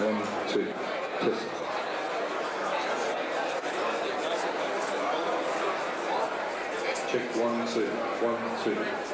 1, 2, test. Check 1, 2, 1, 2.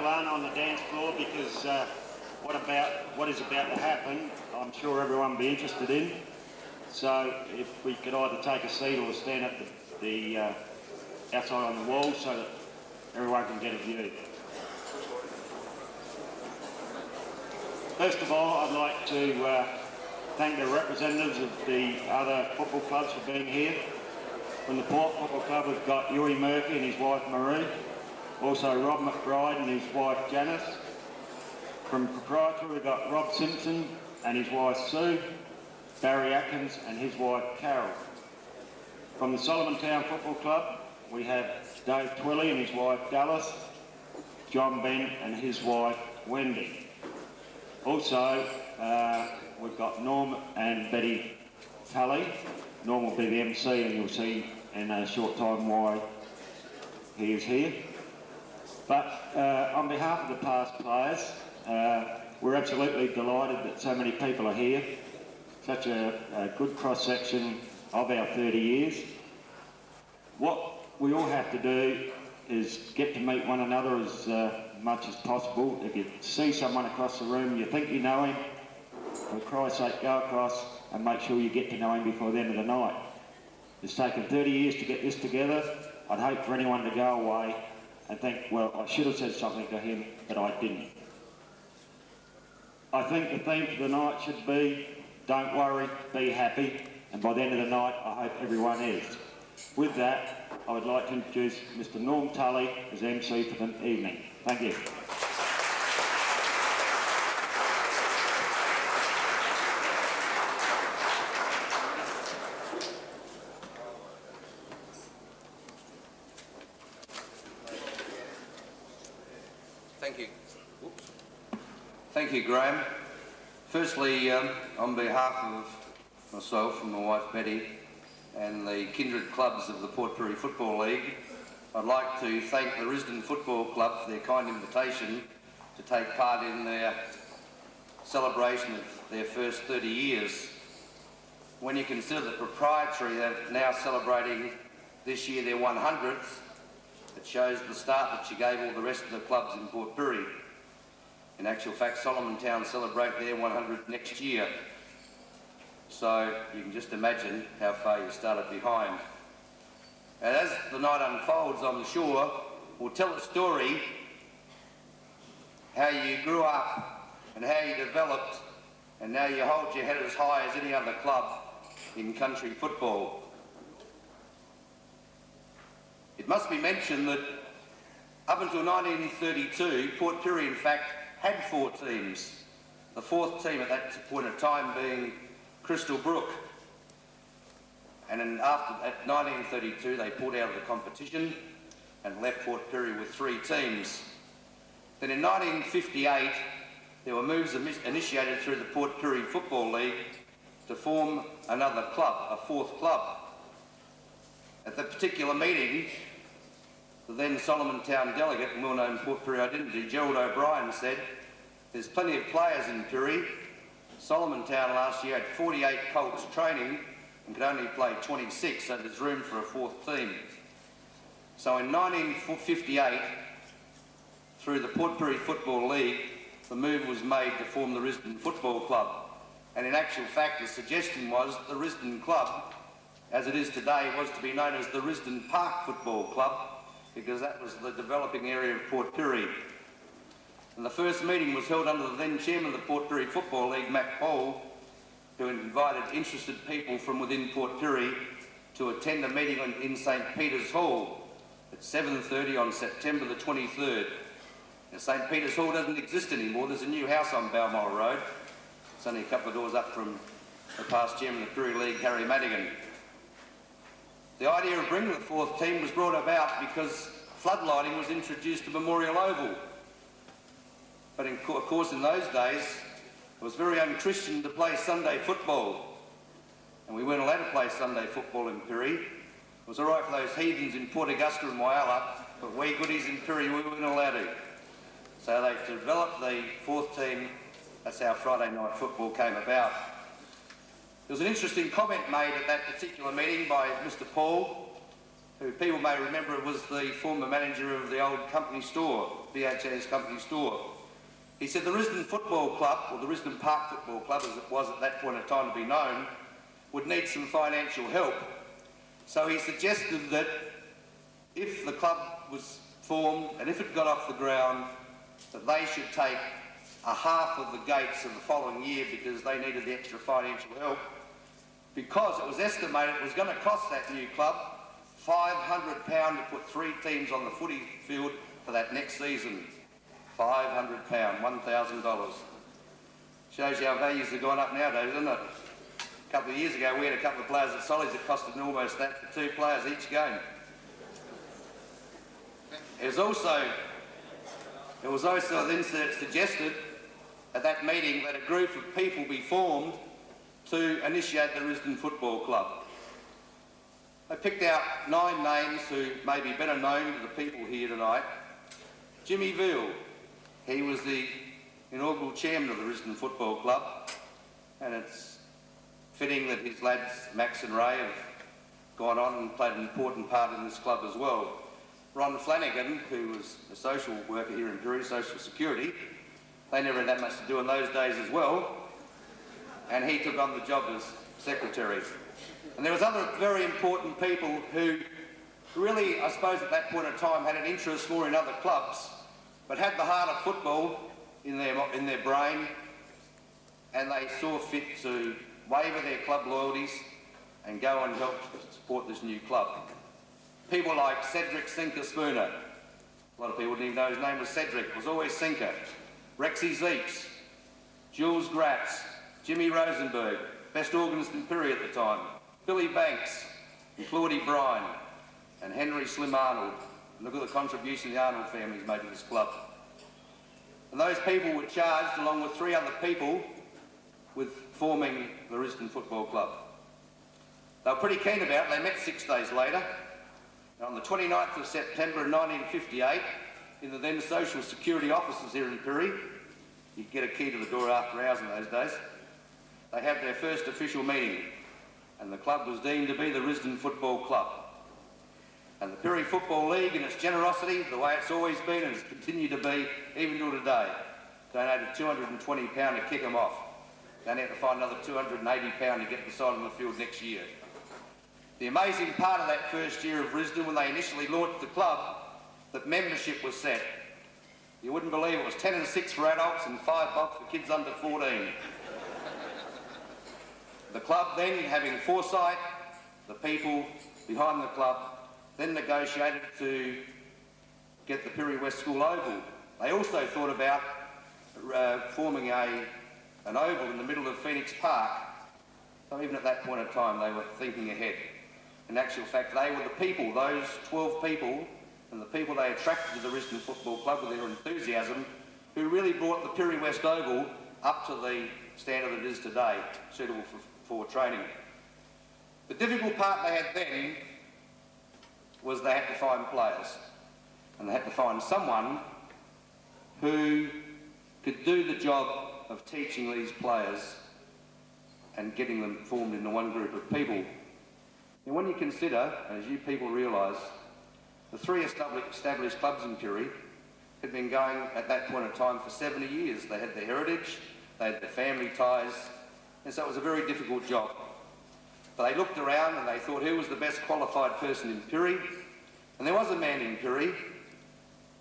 people aren't on the dance floor because what is about to happen, I'm sure everyone will be interested in. So if we could either take a seat or stand at the outside on the wall so that everyone can get a view. First of all, I'd like to thank the representatives of the other football clubs for being here. From the Port Football Club, we've got Yuri Murphy and his wife Marie. Also Rob McBride and his wife Janice. From Proprietary, we've got Rob Simpson and his wife Sue. Barry Atkins and his wife Carol. From the Solomon Town Football Club, we have Dave Twilley and his wife Dallas. John Ben and his wife Wendy. Also, we've got Norm and Betty Tully. Norm will be the MC and you'll see in a short time why he is here. But on behalf of the past players, we're absolutely delighted that so many people are here. Such a good cross-section of our 30 years. What we all have to do is get to meet one another as much as possible. If you see someone across the room, you think you know him, for Christ's sake, go across and make sure you get to know him before the end of the night. It's taken 30 years to get this together. I'd hate for anyone to go away and think, well, I should have said something to him, but I didn't. I think the theme for the night should be, don't worry, be happy, and by the end of the night, I hope everyone is. With that, I would like to introduce Mr. Norm Tully as MC for the evening. Thank you. Thank you. Oops. Thank you, Graham. Firstly, on behalf of myself and my wife Betty and the kindred clubs of the Port Pirie Football League, I'd like to thank the Risdon Football Club for their kind invitation to take part in their celebration of their first 30 years. When you consider the Proprietary, they're now celebrating this year their 100th, it shows the start that she gave all the rest of the clubs in Port Pirie. In actual fact, Solomon Town celebrate their 100th next year. So you can just imagine how far you started behind. And as the night unfolds, I'm sure we'll tell a story how you grew up and how you developed, and now you hold your head as high as any other club in country football. It must be mentioned that up until 1932, Port Pirie in fact had 4 teams. The 4th team at that point of time being Crystal Brook. And then at 1932 they pulled out of the competition and left Port Pirie with 3 teams. Then in 1958 there were moves initiated through the Port Pirie Football League to form another club, a 4th club. At the particular meeting, the then Solomon Town delegate and well-known Port Pirie identity, Gerald O'Brien, said, there's plenty of players in Pirie. Solomon Town last year had 48 colts training and could only play 26, so there's room for a 4th team. So in 1958, through the Port Pirie Football League, the move was made to form the Risdon Football Club. And in actual fact, the suggestion was the Risdon Club, as it is today, was to be known as the Risdon Park Football Club, because that was the developing area of Port Pirie. And the first meeting was held under the then chairman of the Port Pirie Football League, Mac Paul, who invited interested people from within Port Pirie to attend a meeting in St Peter's Hall at 7:30 on September the 23rd. Now, St Peter's Hall doesn't exist anymore. There's a new house on Balmoral Road. It's only a couple of doors up from the past chairman of the Pirie League, Harry Madigan. The idea of bringing the 4th team was brought about because floodlighting was introduced to Memorial Oval. But of course in those days it was very unchristian to play Sunday football, and we weren't allowed to play Sunday football in Pirie. It was all right for those heathens in Port Augusta and Whyalla, but we goodies in Pirie, we weren't allowed to. So they developed the 4th team. That's how Friday night football came about. There was an interesting comment made at that particular meeting by Mr Paul, who people may remember was the former manager of the old company store, BHA's company store. He said the Risdon Football Club, or the Risdon Park Football Club as it was at that point in time to be known, would need some financial help. So he suggested that if the club was formed and if it got off the ground, that they should take a half of the gates of the following year because they needed the extra financial help, because it was estimated it was going to cost that new club £500 to put 3 teams on the footy field for that next season. £500, $1,000. Shows you how values have gone up nowadays, doesn't it? A couple of years ago we had a couple of players at Solly's that costed almost that for 2 players each game. It was also then suggested at that meeting that a group of people be formed to initiate the Risdon Football Club. I picked out 9 names who may be better known to the people here tonight. Jimmy Veal, he was the inaugural chairman of the Risdon Football Club, and it's fitting that his lads Max and Ray have gone on and played an important part in this club as well. Ron Flanagan, who was a social worker here in Pirrie, Social Security, they never had that much to do in those days as well, and he took on the job as secretary. And there was other very important people who really, I suppose at that point in time, had an interest more in other clubs, but had the heart of football in their brain, and they saw fit to waiver their club loyalties and go and help support this new club. People like Cedric Sinker Spooner. A lot of people didn't even know his name was Cedric. It was always Sinker. Rexy Zeeps, Jules Gratz, Jimmy Rosenberg, best organist in Pirrie at the time, Billy Banks, and Claudie Bryan, and Henry Slim Arnold. And look at the contribution the Arnold family's made to this club. And those people were charged, along with 3 other people, with forming the Risdon Football Club. They were pretty keen about it. They met 6 days later. On the 29th of September 1958, in the then Social Security offices here in Pirrie, you could get a key to the door after hours in those days, they had their first official meeting, and the club was deemed to be the Risdon Football Club. And the Pirrie Football League, in its generosity, the way it's always been and has continued to be, even till today, donated £220 to kick them off. They need to find another £280 to get the side on the field next year. The amazing part of that first year of Risdon, when they initially launched the club, that membership was set. You wouldn't believe it was 10 and 6 for adults and $5 for kids under 14. The club then, having foresight, the people behind the club, then negotiated to get the Pirrie West School Oval. They also thought about forming an oval in the middle of Phoenix Park. So even at that point in time, they were thinking ahead. In actual fact, they were the people, those 12 people, and the people they attracted to the Risdon Football Club with their enthusiasm, who really brought the Pirrie West Oval up to the standard it is today, suitable for training. The difficult part they had then was they had to find players, and they had to find someone who could do the job of teaching these players and getting them formed into one group of people. And when you consider, as you people realise, the 3 established clubs in Pirrie had been going at that point in time for 70 years. They had their heritage, they had their family ties, and so it was a very difficult job. But they looked around and they thought who was the best qualified person in Pirrie, and there was a man in Pirrie.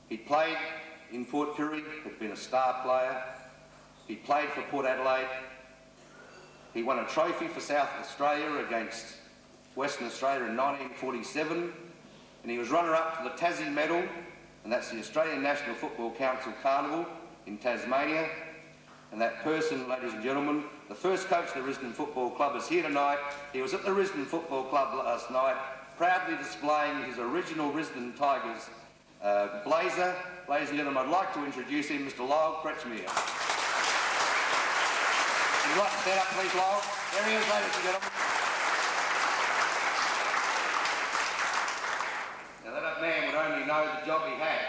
He'd played in Port Pirrie, had been a star player, he played for Port Adelaide, he won a trophy for South Australia against Western Australia in 1947, and he was runner-up to the Tassie Medal, and that's the Australian National Football Council Carnival in Tasmania. And that person, ladies and gentlemen, the first coach of the Risdon Football Club is here tonight. He was at the Risdon Football Club last night, proudly displaying his original Risdon Tigers blazer. Ladies and gentlemen, I'd like to introduce him, Mr. Lyle Kretschmer. Would you like to stand up, please, Lyle? There he is, ladies and gentlemen. Now, that man would only know the job he had.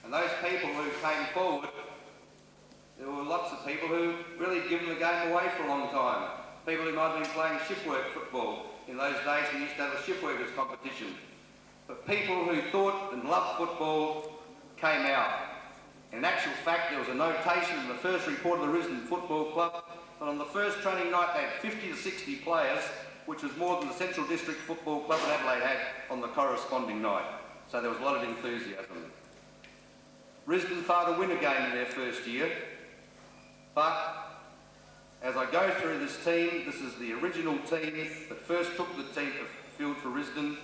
And those people who came forward, there were lots of people who really had given the game away for a long time. People who might have been playing shipwork football. In those days, we used to have a shipworkers competition. but people who thought and loved football came out. In actual fact, there was a notation in the first report of the Risdon Football Club that on the first training night they had 50 to 60 players, which was more than the Central District Football Club in Adelaide had on the corresponding night. So there was a lot of enthusiasm. Risdon failed to win a game in their first year, but as I go through this team, this is the original team that first took the team to field for Risdon.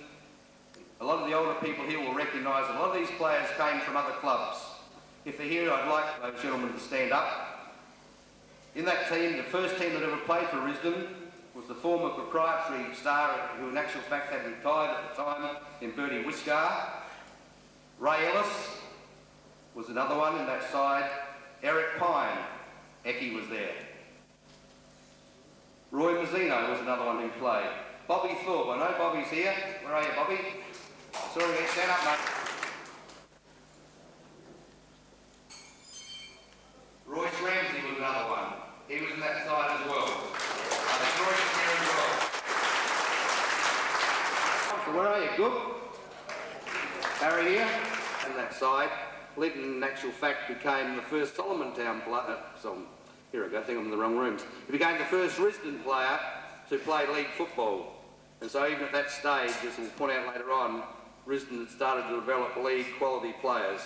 A lot of the older people here will recognise a lot of these players came from other clubs. If they're here, I'd like those gentlemen to stand up. In that team, the first team that ever played for Risdon was the former proprietary star, who in actual fact had retired at the time, in Bertie Whiskar. Ray Ellis was another one in that side. Eric Pine, Eki was there. Roy Mazzino was another one who played. Bobby Thorpe, I know Bobby's here. Where are you, Bobby? Sorry, stand up, mate. Royce Ramsey was another one. He was in that side as well. I think Royce is here as well. So where are you, Gook? Barry here? In that side. Lytton, in actual fact, became the first Solomon Town player. Here I go, I think I'm in the wrong rooms. He became the first Risdon player to play league football. And so even at that stage, as we'll point out later on, Risdon had started to develop league quality players.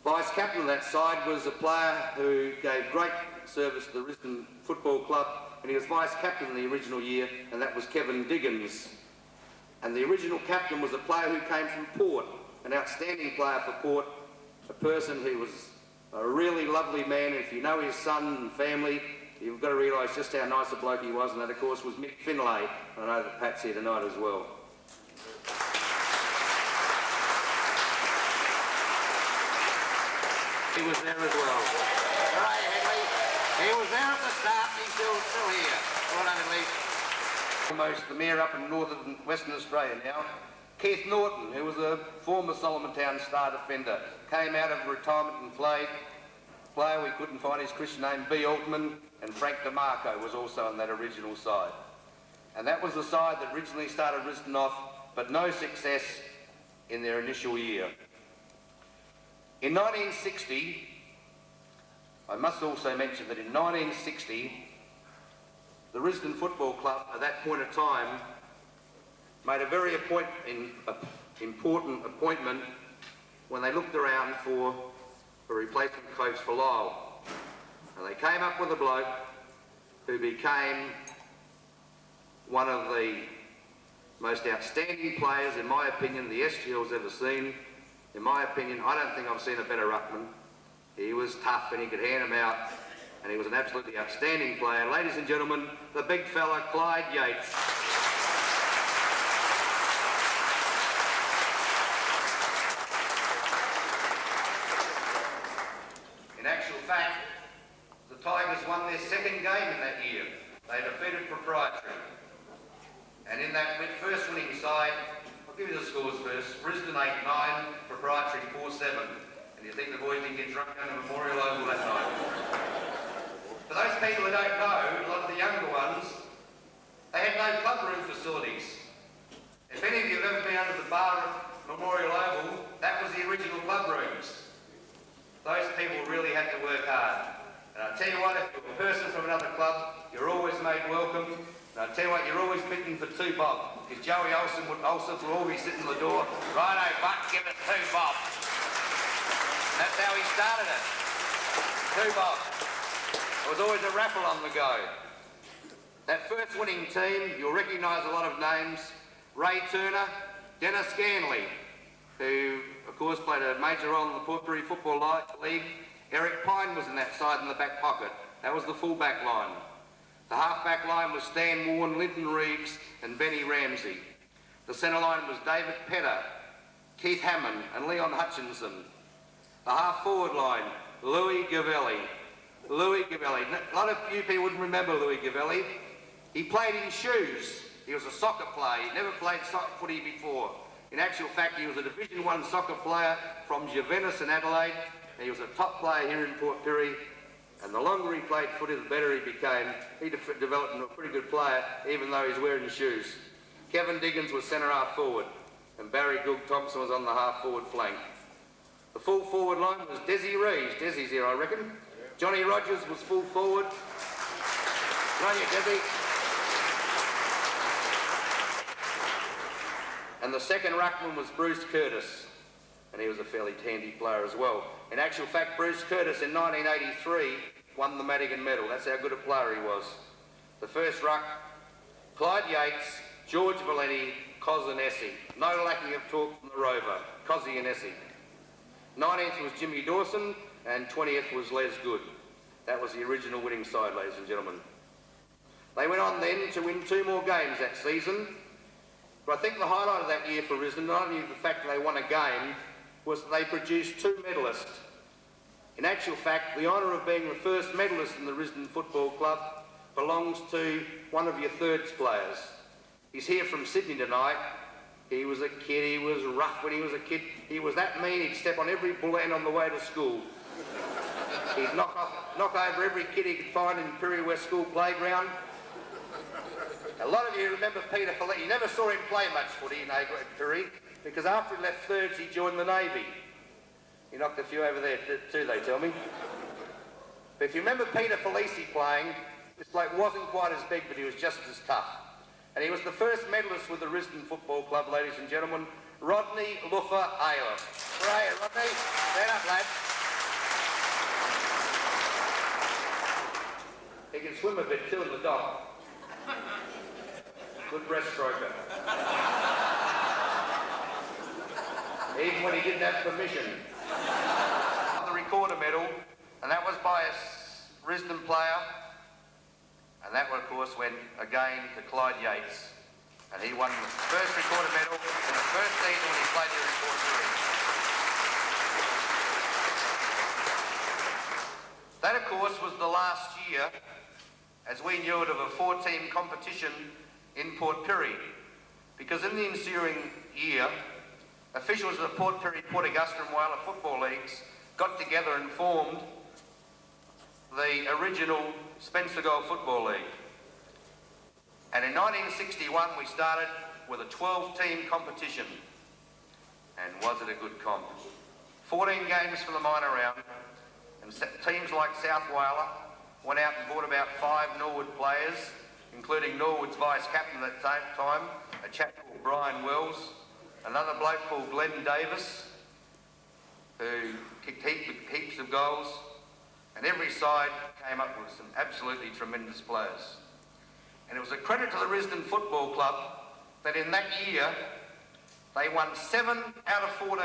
Vice captain of that side was a player who gave great service to the Risdon Football Club, and he was vice captain in the original year, and that was Kevin Diggins. And the original captain was a player who came from Port, an outstanding player for Port, a person who was a really lovely man. If you know his son and family, you've got to realise just how nice a bloke he was, and that of course was Mick Finlay. I know that Pat's here tonight as well. He was there as well. Right, Henley. He was there at the start and he's still here. Well done, Henley. Almost the mayor up in northern Western Australia now. Keith Norton, who was a former Solomon Town star defender, came out of retirement and played. Player we couldn't find his Christian name, B. Altman, and Frank DeMarco was also on that original side. And that was the side that originally started Risdon off, but no success in their initial year. In 1960, I must also mention that in 1960, the Risdon Football Club at that point of time made a very important appointment when they looked around for a replacement coach for Lyle. And they came up with a bloke who became one of the most outstanding players, in my opinion, the SGL's ever seen. In my opinion, I don't think I've seen a better ruckman. He was tough and he could hand him out, and he was an absolutely outstanding player. Ladies and gentlemen, the big fella, Clyde Yates. In actual fact, the Tigers won their second game in that year. They defeated Proprietary. And in that first winning side, I'll give you the scores first. Risdon 8-9, Proprietary 4-7. And you think the boys didn't get drunk down the Memorial Oval that night? For those people who don't know, a lot of the younger ones, they had no clubroom facilities. If any of you have ever been under the bar at Memorial Oval, that was the original club rooms. Those people really had to work hard. And I'll tell you what, if you're a person from another club, you're always made welcome. And I'll tell you what, you're always bitten for 2 bob. Because Joey Olsen would always sit in the door, righto, Buck, give it 2 bob. That's how he started it. 2 bob. There was always a raffle on the go. That first winning team, you'll recognise a lot of names. Ray Turner, Dennis Scanley, who of course played a major role in the Port Pirie Football League. Eric Pine was in that side in the back pocket. That was the full back line. The half-back line was Stan Warren, Linton Reeves and Benny Ramsey. The centre line was David Petter, Keith Hammond and Leon Hutchinson. The half-forward line, Louis Gavelli. Louis Gavelli. A lot of you people wouldn't remember Louis Gavelli. He played in shoes. He was a soccer player. He'd never played footy before. In actual fact, he was a Division 1 soccer player from Juventus in Adelaide. And he was a top player here in Port Pirie. And the longer he played footy, the better he became. He developed into a pretty good player, even though he's wearing shoes. Kevin Diggins was centre half forward. and Barry Goog Thompson was on the half-forward flank. The full forward line was Desi Reeves. Desi's here, I reckon. Johnny Rogers was full forward. Run you, Desi. And the second ruckman was Bruce Curtis, and he was a fairly handy player as well. In actual fact, Bruce Curtis in 1983 won the Madigan medal. That's how good a player he was. The first ruck, Clyde Yates, George Valenti, Cos and Essie. No lacking of talk from the rover, Cosy and Essie. 19th was Jimmy Dawson, and 20th was Les Good. That was the original winning side, ladies and gentlemen. They went on then to win 2 more games that season, but I think the highlight of that year for Risdon, not only the fact that they won a game, was that they produced 2 medalists. In actual fact, the honour of being the first medalist in the Risdon Football Club belongs to one of your thirds players. He's here from Sydney tonight. He was a kid, he was rough when he was a kid. He was that mean, he'd step on every bull end on the way to school. He'd knock over every kid he could find in Perry West School playground. A lot of you remember Peter Follett. You never saw him play much footy in Perry, because after he left thirds, he joined the Navy. He knocked a few over there too, they tell me. But if you remember Peter Felici playing, this bloke wasn't quite as big, but he was just as tough. And he was the first medalist with the Risdon Football Club, ladies and gentlemen, Rodney Luffer Ayler. Hooray, Rodney. Stand up, lad. He can swim a bit too in the dock. Good breaststroker. Even when he didn't have permission. The recorder medal, and that was by a Risdon player, and that, of course, went again to Clyde Yates, and he won the first recorder medal in the first season when he played here in Port Pirie. That, of course, was the last year, as we knew it, of a 4-team competition in Port Pirie, because in the ensuing year, officials of the Port Pirie, Port Augusta and Whyalla football leagues got together and formed the original Spencer Gold Football League. And in 1961 we started with a 12-team competition. And was it a good comp? 14 games for the minor round, and teams like South Whyalla went out and bought about 5 Norwood players, including Norwood's vice-captain at that time, a chap called Brian Wells, another bloke called Glenn Davis, who kicked heaps of goals, and every side came up with some absolutely tremendous players. And it was a credit to the Risdon Football Club that in that year they won 7 out of 14,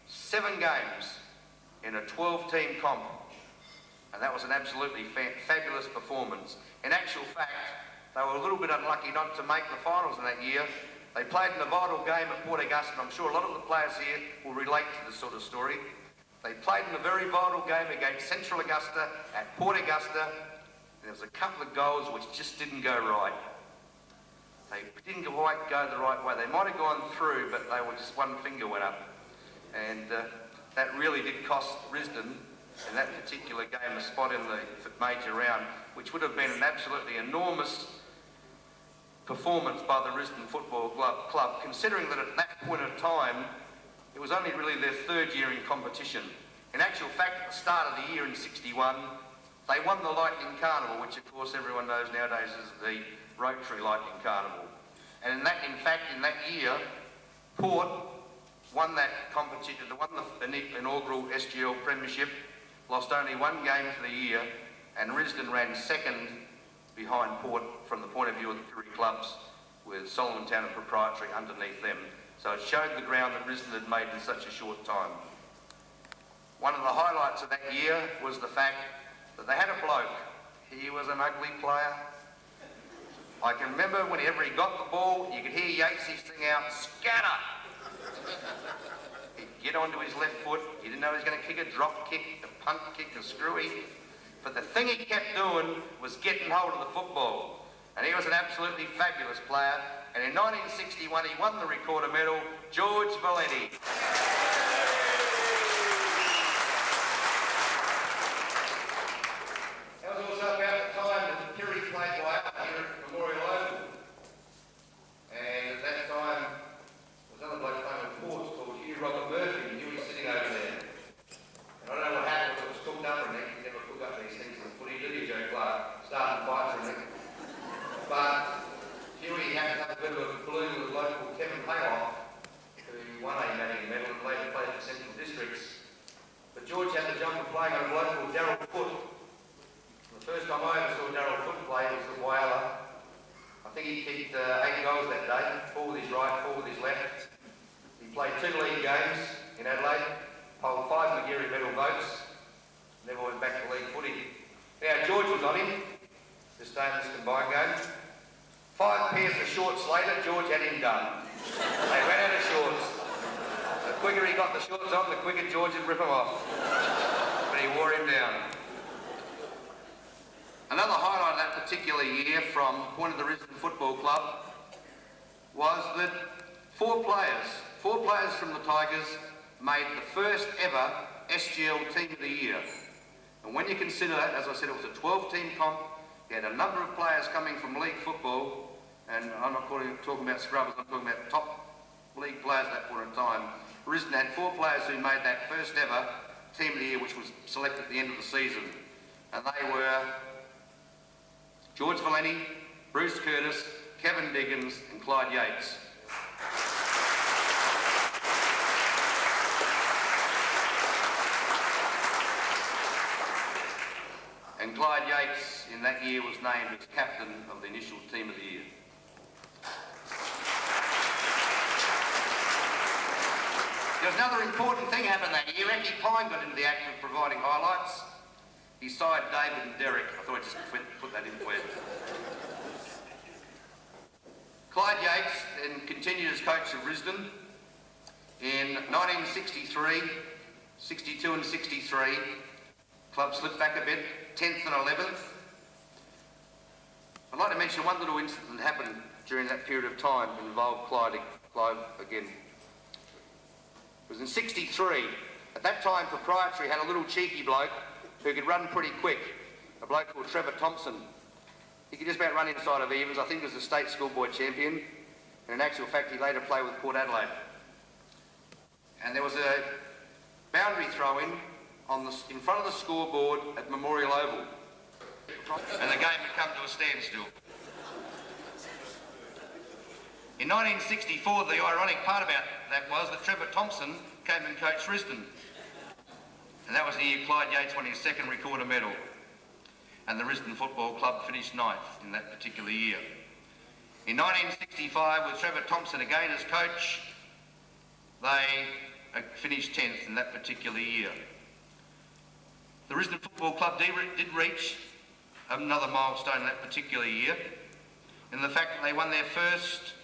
7 games in a 12-team comp. And that was an absolutely fabulous performance. In actual fact, they were a little bit unlucky not to make the finals in that year. They played in a vital game at Port Augusta, and I'm sure a lot of the players here will relate to this sort of story. They played in a very vital game against Central Augusta at Port Augusta, and there was a couple of goals which just didn't go right. They didn't quite go the right way. They might have gone through, but they were just one finger went up. And that really did cost Risdon, in that particular game, a spot in the major round, which would have been an absolutely enormous performance by the Risdon Football Club, considering that at that point of time, it was only really their 3rd year in competition. In actual fact, at the start of the year in 61, they won the Lightning Carnival, which of course everyone knows nowadays is the Rotary Lightning Carnival. And in fact, in that year, Port won that competition, won the inaugural SGL Premiership, lost only 1 game for the year, and Risdon ran 2nd behind Port from the point of view of the Pirie clubs, with Solomon Town and Proprietary underneath them. So it showed the ground that Risdon had made in such a short time. One of the highlights of that year was the fact that they had a bloke. He was an ugly player. I can remember whenever he got the ball, you could hear Yatesy sing out, "Scatter!" He'd get onto his left foot. He didn't know he was going to kick a drop kick, a punt kick, a screwy. But the thing he kept doing was getting hold of the football. And he was an absolutely fabulous player. And in 1961, he won the recorder medal, George Valenti. That was also about the time that the Pirie played Whyalla here at Memorial Oval. And at that time, there was another bloke these things in footy, do you, Joe Clark? Starting fights and everything. But Huey had to have a bit of a balloon with local Kevin Haylock, who won a Manning medal and later played for Central Districts. But George had the jump of playing on a bloke called Darryl Foote. The first time I ever saw Darryl Foote play was at Whyalla. I think he kicked 8 goals that day, 4 with his right, 4 with his left. He played 2 league games in Adelaide, polled 5 Magarey medal votes, never went back to league footy. Now George was on him, this day in this combined game. 5 pairs of shorts later, George had him done. They ran out of shorts. The quicker he got the shorts on, the quicker George would rip them off. But he wore him down. Another highlight of that particular year from the point of the Risdon Football Club was that 4 players from the Tigers made the first ever SGL Team of the Year. And when you consider that, as I said, it was a 12-team comp, you had a number of players coming from league football, and I'm not talking about scrubbers, I'm talking about top league players at that point in time. Risdon had 4 players who made that first ever Team of the Year, which was selected at the end of the season. And they were George Valenti, Bruce Curtis, Kevin Diggins and Clyde Yates. And Clyde Yates in that year was named as captain of the initial Team of the Year. There was another important thing happened that year. Ecky Pine got into the act of providing highlights. He signed David and Derek. I thought I'd just put that in for you. Clyde Yates then continued as coach of Risdon. In 1963, 62 and 63, club slipped back a bit, 10th and 11th. I'd like to mention one little incident that happened during that period of time that involved Clyde again. It was in 63. At that time, Proprietary had a little cheeky bloke who could run pretty quick, a bloke called Trevor Thompson. He could just about run inside of Evans. I think he was a state schoolboy champion, and in actual fact he later played with Port Adelaide. And there was a boundary throw-in in front of the scoreboard at Memorial Oval, and the game had come to a standstill. In 1964, the ironic part about that was that Trevor Thompson came and coached Risdon. And that was the year Clyde Yates won his second recorder medal. And the Risdon Football Club finished 9th in that particular year. In 1965, with Trevor Thompson again as coach, they finished 10th in that particular year. The Risdon Football Club did reach another milestone in that particular year, in the fact that they won their first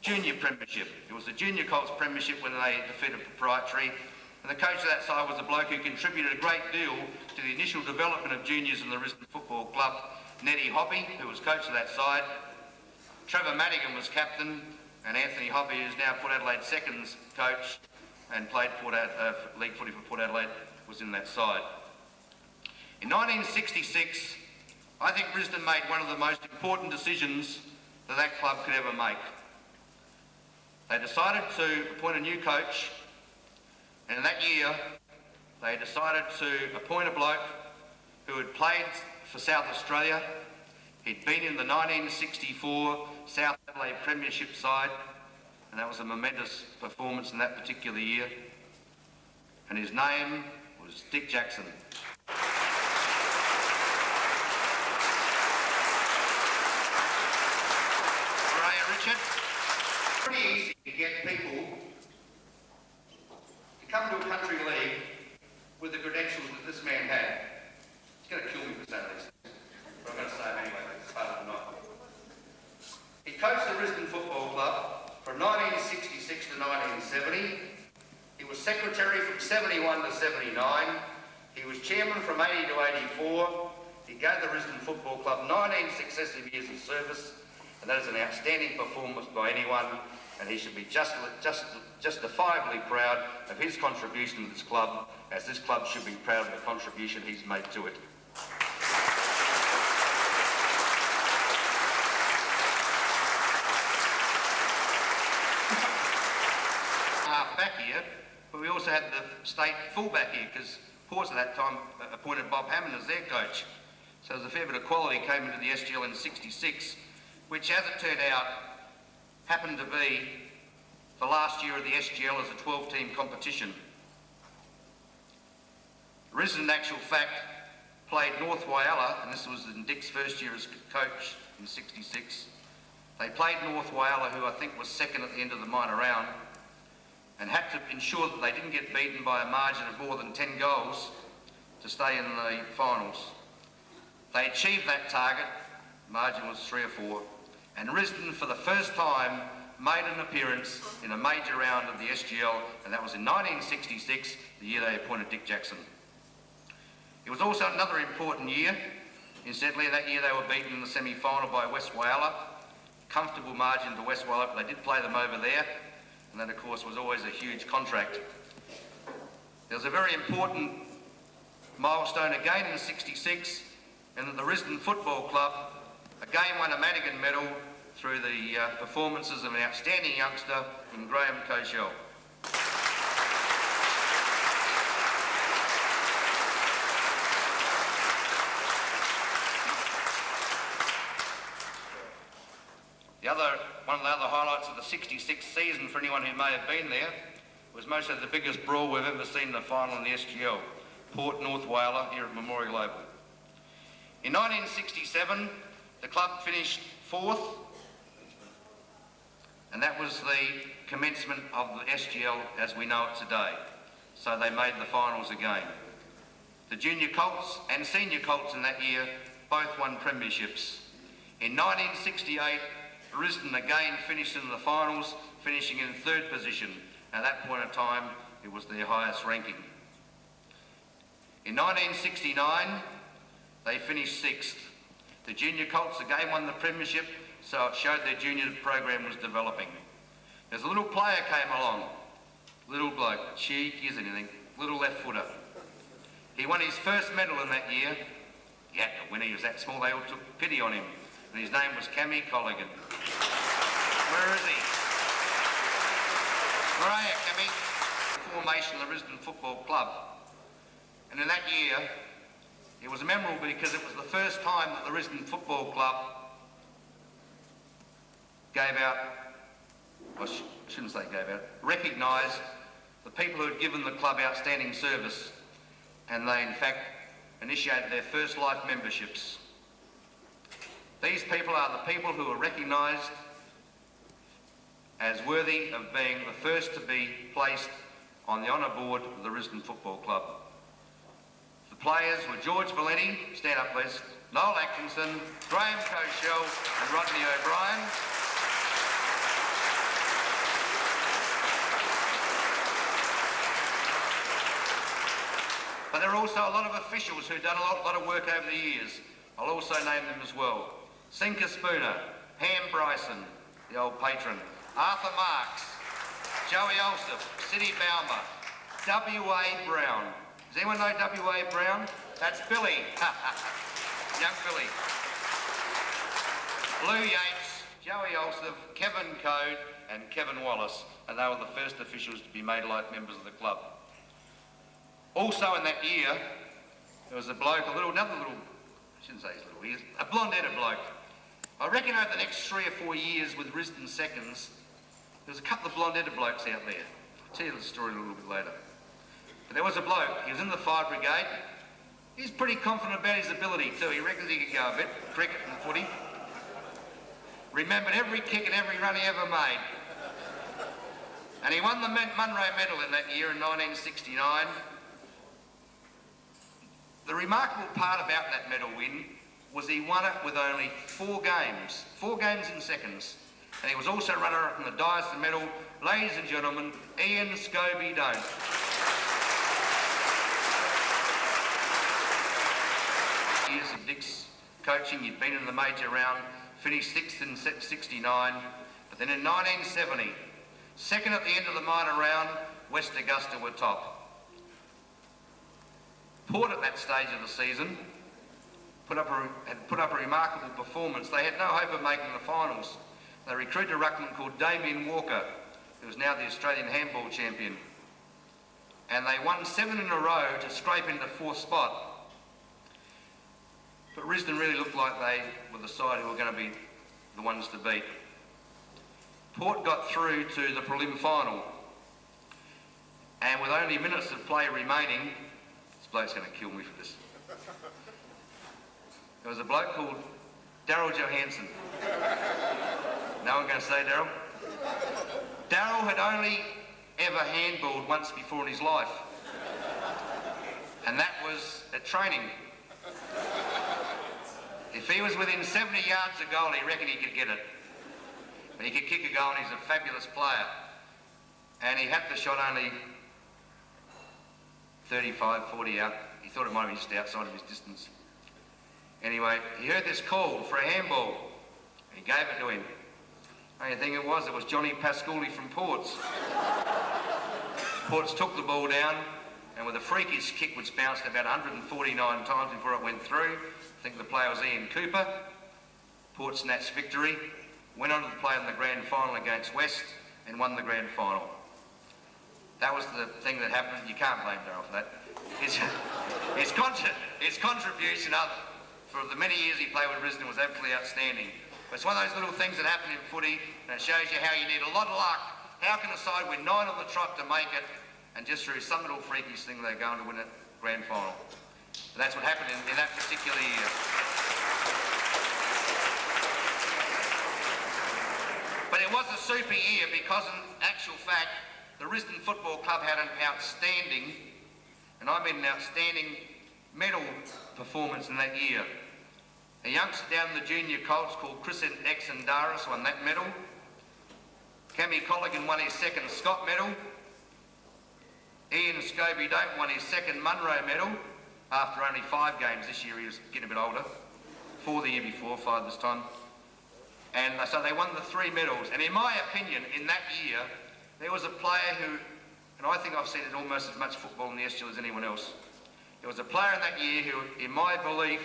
junior premiership. It was the Junior Colts premiership when they defeated Proprietary. And the coach of that side was a bloke who contributed a great deal to the initial development of juniors in the Risdon Football Club, Neddy Hoppy, who was coach of that side. Trevor Madigan was captain, and Anthony Hoppy, who's now Port Adelaide seconds coach and played league footy for Port Adelaide, was in that side. In 1966, I think Risdon made one of the most important decisions that club could ever make. They decided to appoint a new coach, and in that year, they decided to appoint a bloke who had played for South Australia. He'd been in the 1964 South Adelaide Premiership side, and that was a momentous performance in that particular year. And his name was Dick Jackson. Richard, pretty easy to get people to come to a country league with the credentials that this man had. He's going to kill me for saying these things, but I'm going to say them anyway, it's hard or not. He coached the Risdon Football Club from 1966 to 1970. He was secretary from 71 to 79. He was chairman from 80 to 84. He gave the Risdon Football Club 19 successive years of service, and that is an outstanding performance by anyone, and he should be justifiably proud of his contribution to this club, as this club should be proud of the contribution he's made to it. Half back here, but we also had the state full back here, because Port at that time appointed Bob Hammond as their coach. So there's a fair bit of quality came into the SGL in '66, which, as it turned out, happened to be the last year of the SGL as a 12-team competition. Risdon, in actual fact, played North Whyalla, and this was in Dick's first year as coach in '66. They played North Whyalla, who I think was second at the end of the minor round, and had to ensure that they didn't get beaten by a margin of more than 10 goals to stay in the finals. They achieved that target, the margin was 3 or 4, and Risdon for the first time made an appearance in a major round of the SGL, and that was in 1966, the year they appointed Dick Jackson. It was also another important year. Incidentally, that year they were beaten in the semi-final by West Whyalla. Comfortable margin to West Whyalla, but they did play them over there, and that of course was always a huge contract. There was a very important milestone again in '66, and that the Risdon Football Club again won a Madigan medal through the performances of an outstanding youngster in Graham Cochelle. One of the other highlights of the '66 season, for anyone who may have been there, was most of the biggest brawl we've ever seen in the final in the SGL, Port North Whyalla here at Memorial Oval. In 1967, the club finished 4th, and that was the commencement of the SGL as we know it today. So they made the finals again. The junior Colts and senior Colts in that year both won premierships. In 1968, Risdon again finished in the finals, finishing in 3rd position. At that point in time, it was their highest ranking. In 1969, they finished 6th. The junior Colts again won the premiership, so it showed their junior program was developing. There's a little player came along, little bloke, cheeky as anything, little left footer. He won his first medal in that year. He had to win, he was that small, they all took pity on him. And his name was Cammy Colligan. Where is he? Where are you, Cammy? Formation of the Risdon Football Club. And in that year, it was memorable because it was the first time that the Risdon Football Club gave out, I shouldn't say gave out, recognised the people who had given the club outstanding service, and they in fact initiated their first life memberships. These people are the people who are recognised as worthy of being the first to be placed on the honour board of the Risdon Football Club. The players were George Valenti, stand up please, Noel Atkinson, Graham Cochelle and Rodney O'Brien. But there are also a lot of officials who've done a lot of work over the years. I'll also name them as well. Sinker Spooner, Ham Bryson, the old patron, Arthur Marks, Joey Olsop, Sidney Baumer, W.A. Brown. Does anyone know W.A. Brown? That's Billy. Young Billy. Lou Yates, Joey Olsop, Kevin Code and Kevin Wallace. And they were the first officials to be made life members of the club. Also in that year, there was a bloke, another little, I shouldn't say he's little, he's a blonde-headed bloke. I reckon over the next 3 or 4 years with Risdon seconds, there's a couple of blonde-headed blokes out there. I'll tell you the story a little bit later. But there was a bloke, he was in the fire brigade. He's pretty confident about his ability too. He reckons he could go a bit, cricket and footy. Remembered every kick and every run he ever made. And he won the Munro Medal in that year in 1969. The remarkable part about that medal win was he won it with only 4 games in seconds. And he was also runner-up in the Dyson Medal. Ladies and gentlemen, Ian Scobie Don't. Years of Dick's coaching, he'd been in the major round, finished 6th in 69, but then in 1970, second at the end of the minor round, West Augusta were top. Port at that stage of the season had put up a remarkable performance. They had no hope of making the finals. They recruited a ruckman called Damien Walker, who is now the Australian handball champion. and they won 7 in a row to scrape into 4th spot. But Risdon really looked like they were the side who were going to be the ones to beat. Port got through to the prelim final, and with only minutes of play remaining, this bloke's going to kill me for this. There was a bloke called Daryl Johansson. No one going to say Daryl? Daryl had only ever handballed once before in his life, and that was at training. If he was within 70 yards of goal, he reckoned he could get it. But he could kick a goal, and he's a fabulous player. And he had the shot only 35, 40 out. He thought it might have been just outside of his distance. Anyway, he heard this call for a handball. He gave it to him. Only thing it was Johnny Pasculi from Ports. Ports took the ball down, and with a freakish kick which bounced about 149 times before it went through, I think the player was Ian Cooper. Port snatched victory, went on to play in the grand final against West, and won the grand final. That was the thing that happened. You can't blame Darryl for that. His contribution for the many years he played with Risdon was absolutely outstanding. But it's one of those little things that happen in footy, and it shows you how you need a lot of luck. How can a side win 9 on the trot to make it, and just through some little freakish thing they're going to win a grand final. And that's what happened in that particular year. But it was a super year because in actual fact, the Risdon Football Club had an outstanding, and I mean an outstanding medal performance in that year. A youngster down in the junior colts called Chris Exandaris won that medal. Cammy Colligan won his 2nd Scott medal. Ian Scobie Dope won his 2nd Munro medal after only 5 games. This year he was getting a bit older. 4 the year before, 5 this time. And so they won the 3 medals. And in my opinion, in that year, there was a player who, and I think I've seen it almost as much football in the SGL as anyone else. There was a player in that year who, in my belief,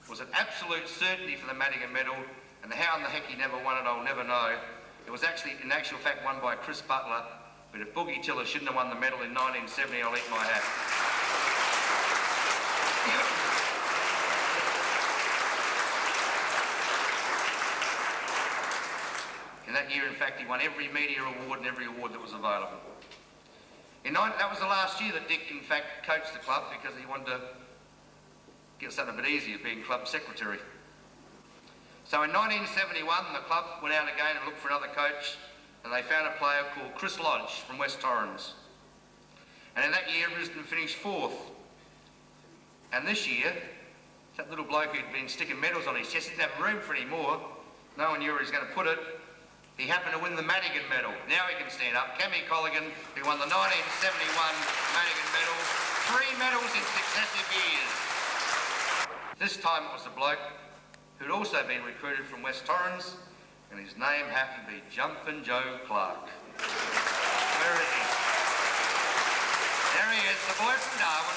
was an absolute certainty for the Madigan medal, and how in the heck he never won it, I'll never know. It was actually, in actual fact, won by Chris Butler, but if Boogie Tiller shouldn't have won the medal in 1970, I'll eat my hat. In that year, in fact, he won every media award and every award that was available. That was the last year that Dick, in fact, coached the club because he wanted to get something a bit easier, being club secretary. So in 1971, the club went out again and looked for another coach, and they found a player called Chris Lodge from West Torrens. And in that year, Risdon finished 4th. And this year, that little bloke who'd been sticking medals on his chest didn't have room for any more. No one knew where he was going to put it. He happened to win the Madigan medal. Now he can stand up. Cammy Colligan, who won the 1971 Madigan medal, 3 medals in successive years. This time it was a bloke who'd also been recruited from West Torrens, and his name happened to be Jumpin' Joe Clark. Where is he? There he is, the boy from Darwin.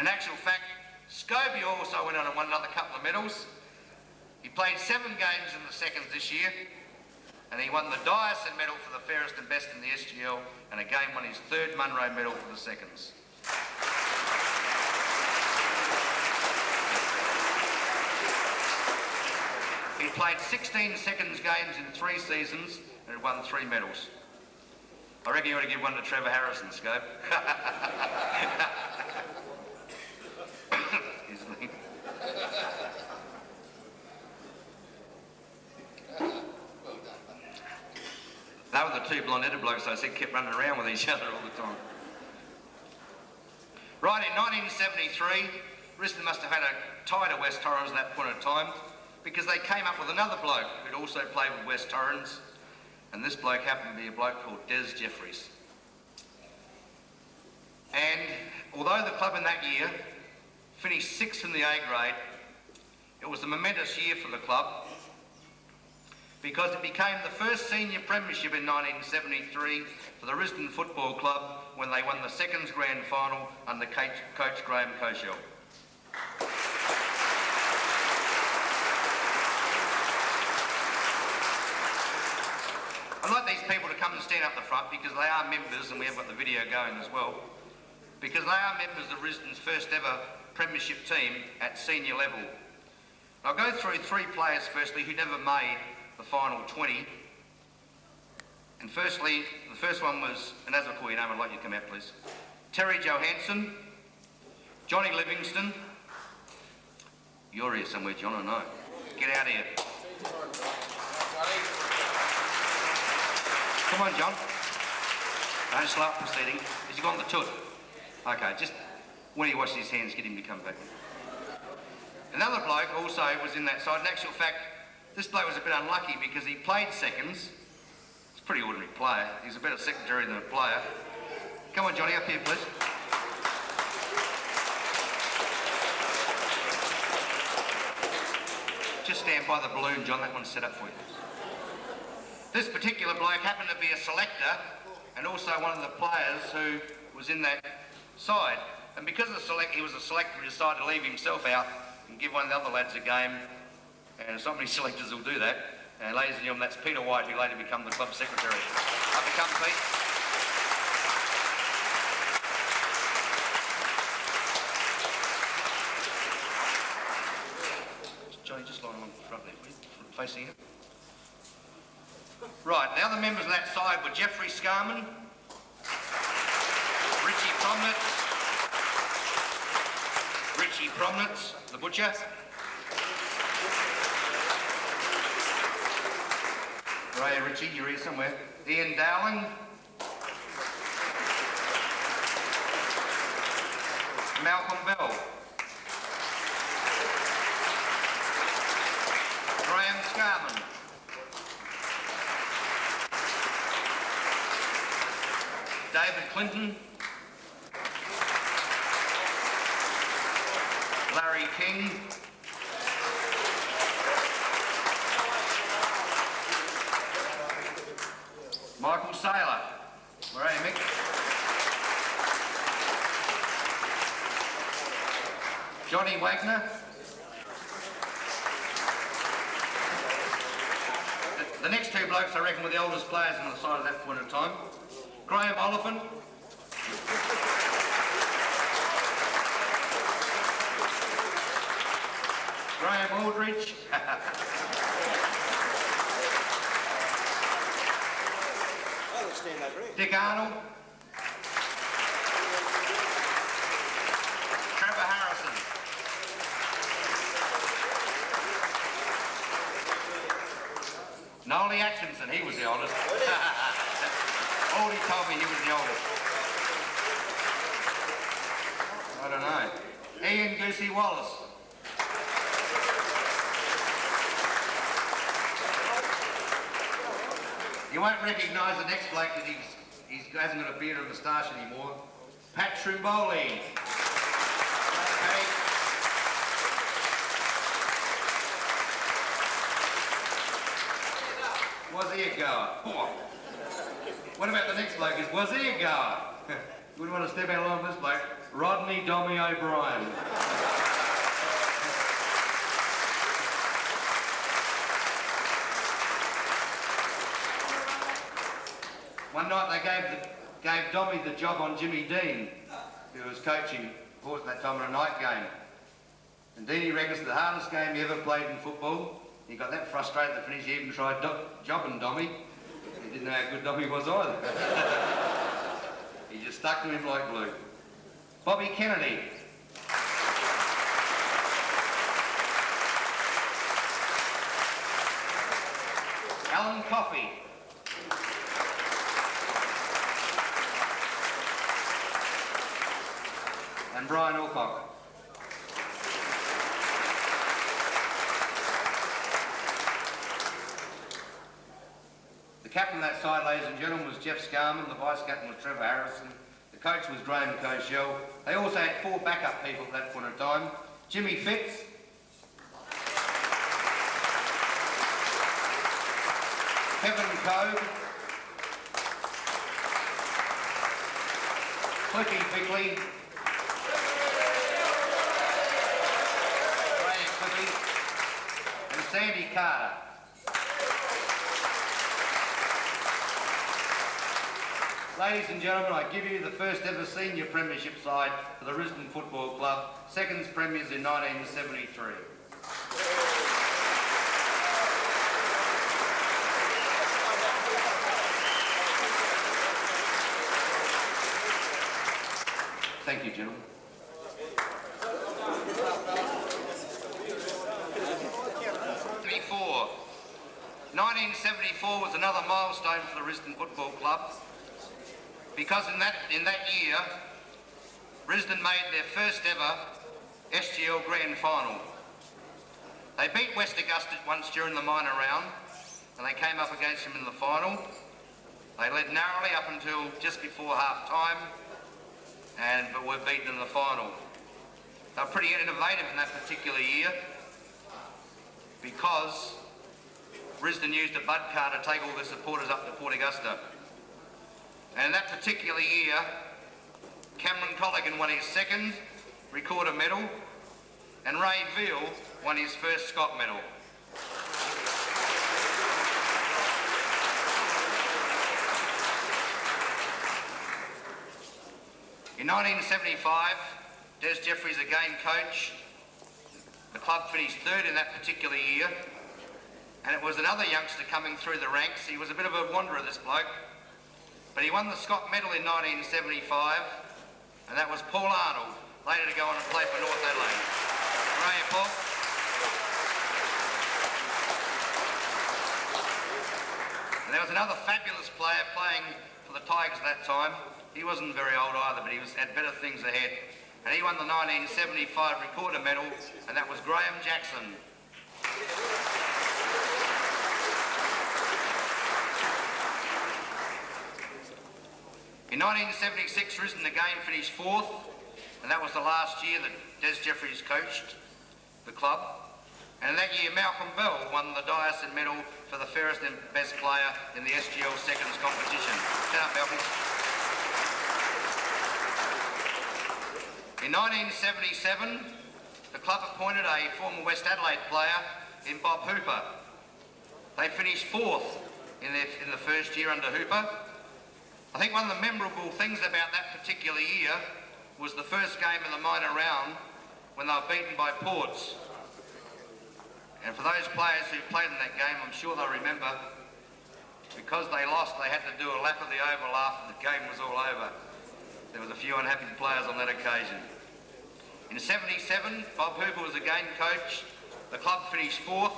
In actual fact, Scobie also went on and won another couple of medals. He played 7 games in the seconds this year, and he won the Dyson medal for the fairest and best in the SGL, and again won his 3rd Munro medal for the seconds. He played 16 seconds games in 3 seasons and had won 3 medals. I reckon you ought to give one to Trevor Harrison, Scope. They were the 2 blonde-headed blokes I said kept running around with each other all the time. Right, in 1973, Risdon must have had a tie to West Torrens at that point in time, because they came up with another bloke who'd also played with West Torrens, and this bloke happened to be a bloke called Des Jeffries. And although the club in that year finished 6th in the A grade, it was a momentous year for the club, because it became the first senior premiership in 1973 for the Risdon Football Club when they won the seconds grand final under coach Graham Koshel. stand up the front because they are members, and we have got the video going as well, because they are members of Risdon's first ever premiership team at senior level. I'll go through three players firstly who never made the final 20. And firstly, the first one was, and as I call your name, I'd like you to come out please, Terry Johansson, Johnny Livingston. You're here somewhere, John, I know. Get out here. Come on, John. Don't slow up proceeding. Has he gone the toot? Okay, just when he washes his hands, get him to come back. Another bloke also was in that side. In actual fact, this bloke was a bit unlucky because he played seconds. He's a pretty ordinary player. He's a better secretary than a player. Come on, Johnny, up here, please. Just stand by the balloon, John. That one's set up for you. This particular bloke happened to be a selector and also one of the players who was in that side. And because he was a selector, he decided to leave himself out and give one of the other lads a game. And so many selectors will do that. And ladies and gentlemen, that's Peter White, who later became the club secretary. Up you come, Pete. Johnny, just line along the front there, please, facing it. Right, the other members of that side were Jeffrey Scarman, Richie Promnitz, the butcher. Right, Richie, you're here somewhere. Ian Dowling. Malcolm Bell. Graham Scarman. David Clinton. Larry King. Michael Saylor. Where are you, Mick? Johnny Wagner. The next two blokes, I reckon, were the oldest players on the side at that point of time. Graham Oliphant. Graham Aldridge. Dick Arnold. Trevor Harrison. Nolly Atkinson, he was the oldest. Oldie told me he was the oldest. I don't know. Ian Goosey Wallace. You won't recognise the next bloke because he hasn't got a beard or a moustache anymore. Pat Trimboli. Okay. Was he a goer? Oh. What about the next bloke? Was he a goer? You wouldn't want to step out along with this bloke. Rodney Dommy O'Brien. One night they gave Dommy the job on Jimmy Dean, who was coaching horse at that time in a night game. And Deanie reckons the hardest game he ever played in football. He got that frustrated at the finish, he even tried jobbing Dommy. He didn't know how good Dommy was either. He just stuck to him like glue. Bobby Kennedy. Alan Coffey. And Brian Alcock. The captain of that side, ladies and gentlemen, was Jeff Scarman. The vice-captain was Trevor Harrison. The coach was Graham Cochelle. They also had four backup people at that point in time. Jimmy Fitz. Kevin Code. Clicky Bickley. Graham Clippy. And Sandy Carter. Ladies and gentlemen, I give you the first ever senior premiership side for the Risdon Football Club, seconds premiers in 1973. Thank you, gentlemen. 1974 was another milestone for the Risdon Football Club because in that year, Risdon made their first ever SGL Grand Final. They beat West Augusta once during the minor round and they came up against them in the final. They led narrowly up until just before half time but were beaten in the final. They were pretty innovative in that particular year because Risdon used a bud car to take all their supporters up to Port Augusta. And in that particular year, Cameron Colligan won his second recorder medal and Ray Veal won his first Scott medal. In 1975, Des Jeffries again coached. The club finished third in that particular year. And it was another youngster coming through the ranks. He was a bit of a wanderer, this bloke. But he won the Scott Medal in 1975, and that was Paul Arnold, later to go on and play for North Adelaide. Hooray, Paul. And there was another fabulous player playing for the Tigers at that time. He wasn't very old either, but he had better things ahead. And he won the 1975 recorder medal, and that was Graham Jackson. In 1976, Risdon again finished fourth, and that was the last year that Des Jeffries coached the club. And in that year, Malcolm Bell won the Dyson Medal for the fairest and best player in the SGL seconds competition. Stand up, Malcolm. In 1977, the club appointed a former West Adelaide player in Bob Hooper. They finished fourth in the first year under Hooper. I think one of the memorable things about that particular year was the first game in the minor round when they were beaten by Ports. And for those players who played in that game, I'm sure they'll remember, because they lost, they had to do a lap of the oval after the game was all over. There was a few unhappy players on that occasion. In 77, Bob Hooper was again coach. The club finished fourth.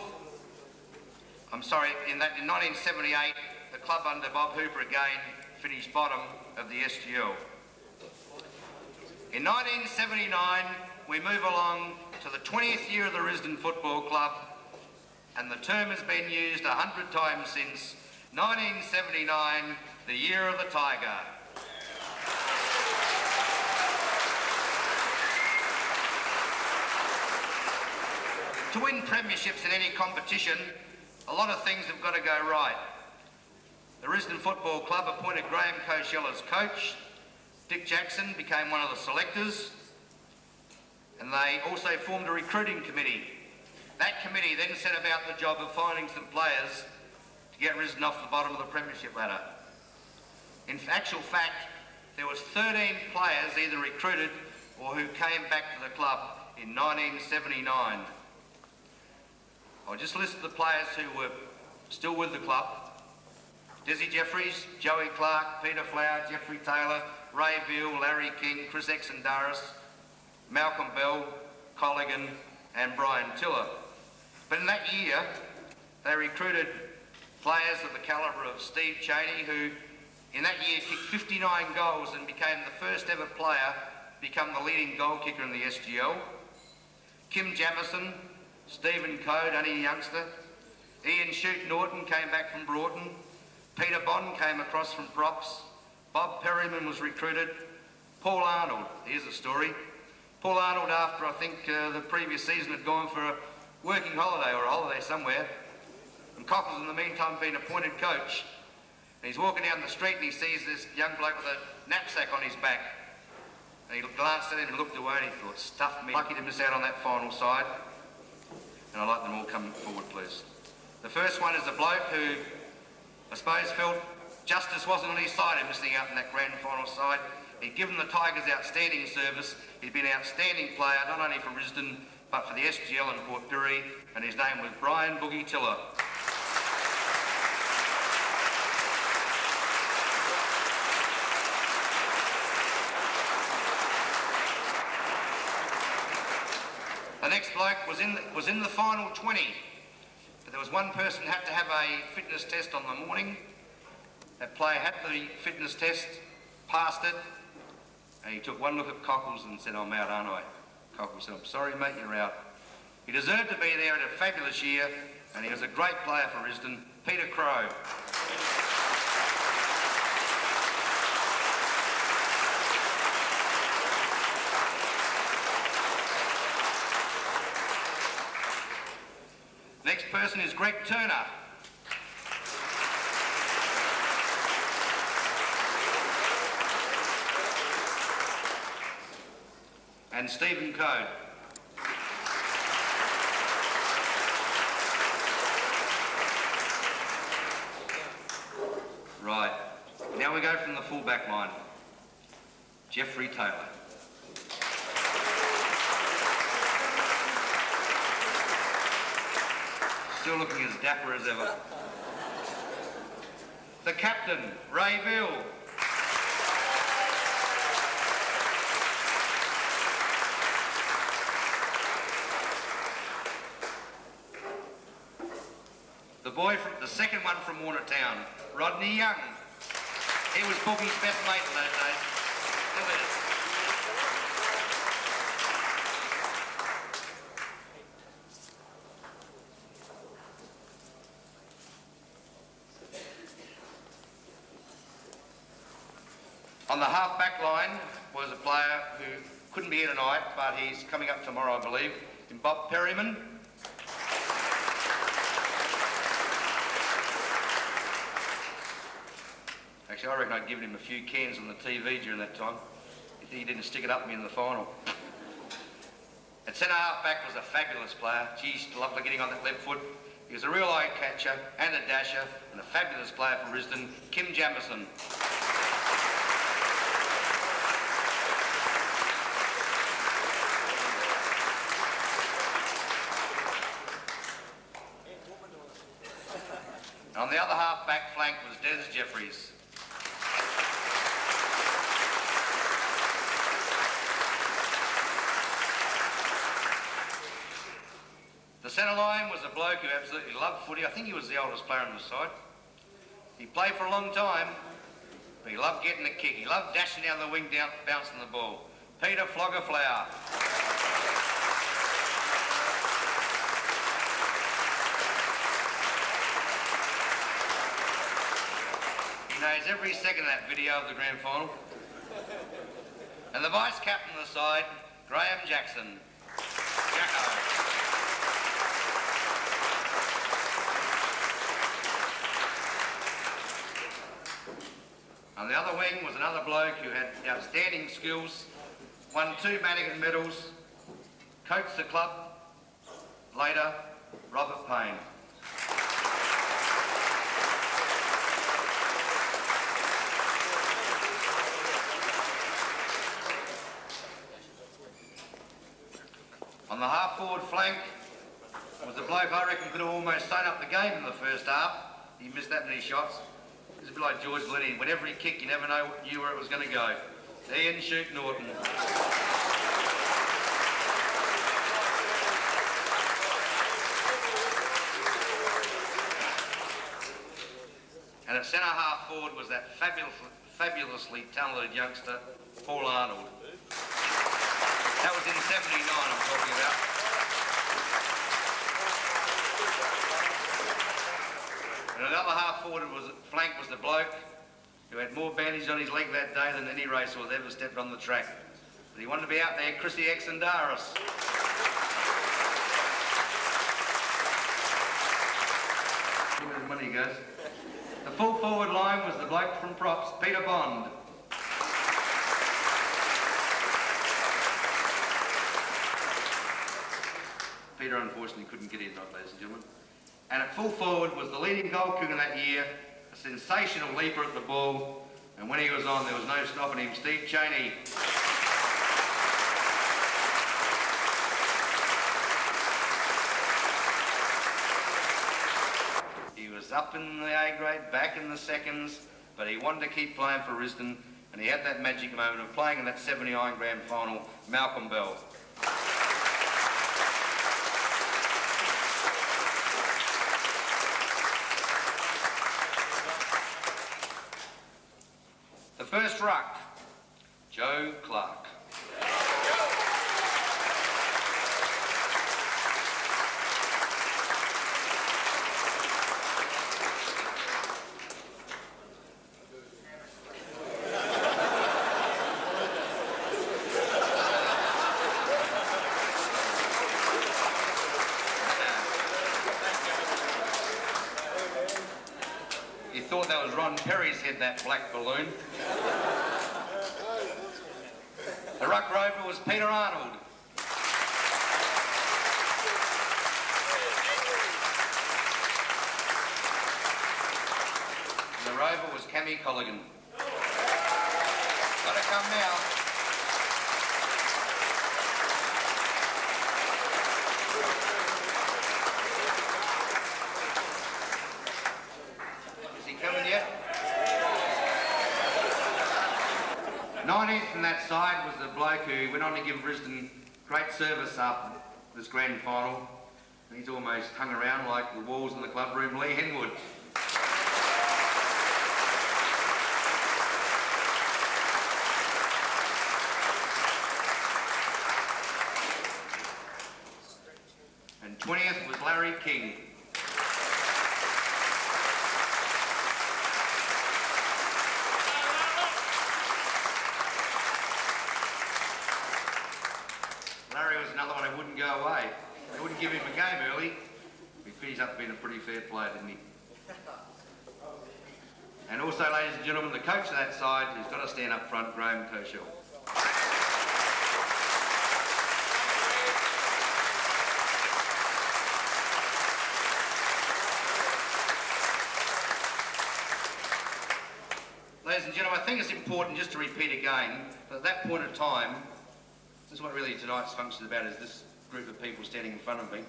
In 1978, the club under Bob Hooper again finished bottom of the SGL. In 1979, we move along to the 20th year of the Risdon Football Club, and the term has been used 100 times since 1979, the year of the Tiger. To win premierships in any competition, a lot of things have got to go right. The Risdon Football Club appointed Graham Cochelle as coach. Dick Jackson became one of the selectors. And they also formed a recruiting committee. That committee then set about the job of finding some players to get Risdon off the bottom of the premiership ladder. In actual fact, there was 13 players either recruited or who came back to the club in 1979. I'll just list the players who were still with the club. Desi Jeffries, Joey Clark, Peter Flower, Jeffrey Taylor, Ray Veal, Larry King, Chris Exendaris, Malcolm Bell, Colligan and Brian Tiller. But in that year, they recruited players of the calibre of Steve Cheney, who in that year kicked 59 goals and became the first ever player to become the leading goal kicker in the SGL. Kim Jamison, Stephen Code, only a youngster. Ian Shute Norton came back from Broughton. Peter Bond came across from Props. Bob Perryman was recruited. Paul Arnold, here's the story. Paul Arnold, after I think the previous season had gone for a working holiday or a holiday somewhere, and Cockles in the meantime been appointed coach. And he's walking down the street and he sees this young bloke with a knapsack on his back. And he glanced at him and looked away and he thought, stuff me. Lucky to miss out on that final side. And I'd like them all come forward, please. The first one is a bloke who, I suppose, felt Justice wasn't on his side in missing out in that grand final side. He'd given the Tigers outstanding service. He'd been an outstanding player, not only for Risdon, but for the SGL and Port Pirie, and his name was Brian Boogie Tiller. The next bloke was in the final 20, but there was one person who had to have a fitness test on the morning. That player had the fitness test, passed it, and he took one look at Cockles and said, "I'm out, aren't I?" Cockles said, "I'm sorry, mate, you're out." He deserved to be there at a fabulous year, and he was a great player for Risdon, Peter Crowe. Next person is Greg Turner. And Stephen Code. Right, now we go from the full-back line. Jeffrey Taylor. Still looking as dapper as ever. The captain, Ray Bill. The second one from Watertown, Rodney Young. He was Boogie's best mate in those days. Still is. On the half-back line was a player who couldn't be here tonight, but he's coming up tomorrow, I believe, in Bob Perryman. Actually, I reckon I'd given him a few cans on the TV during that time if he didn't stick it up me in the final. At centre half-back was a fabulous player. Geez, loved getting on that left foot. He was a real eye catcher and a dasher and a fabulous player for Risdon, Kim Jamison. And on the other half-back flank was Des Jeffries. The centre line was a bloke who absolutely loved footy. I think he was the oldest player on the side. He played for a long time, but he loved getting a kick. He loved dashing down the wing, bouncing the ball. Peter Floggerflower. He knows every second of that video of the grand final. And the vice captain of the side, Graham Jackson. Jacko. On the other wing was another bloke who had outstanding skills, won 2 Madigan medals, coached the club, later, Robert Payne. On the half-forward flank was the bloke I reckon could have almost sewn up the game in the first half. He missed that many shots. It was a bit like George Lennon. Whenever he kicked, you never knew where it was going to go. Ian Shoot Norton. And at centre half forward was that fabulously talented youngster, Paul Arnold. That was in 79 I'm talking about. And another half forward flank was the bloke who had more bandage on his leg that day than any racer has ever stepped on the track. But he wanted to be out there, Chrissy Exandaris. Look at his money, he goes. The full forward line was the bloke from props, Peter Bond. Peter unfortunately couldn't get in, ladies and gentlemen. And at full forward was the leading goal kicker that year, a sensational leaper at the ball, and when he was on, there was no stopping him. Steve Cheney. He was up in the A grade, back in the seconds, but he wanted to keep playing for Risdon, and he had that magic moment of playing in that 79 grand final, Malcolm Bell. The first ruck, Joe Clark. You thought that was Ron Perry's head, that black balloon. The ruck rover was Peter Arnold. And the rover was Cammy Colligan. Gotta come now. Is he coming yet? 19th from that side was the bloke who went on to give Risdon great service after this grand final. And he's almost hung around like the walls in the club room, Lee Henwood. And 20th was Larry King. Larry was another one who wouldn't go away. They wouldn't give him a game early. He finished up being a pretty fair player, didn't he? And also, ladies and gentlemen, the coach of that side, who's got to stand up front, Graham Kershall. Ladies and gentlemen, I think it's important just to repeat again that at that point of time, this is what really tonight's function is about, is this group of people standing in front of me.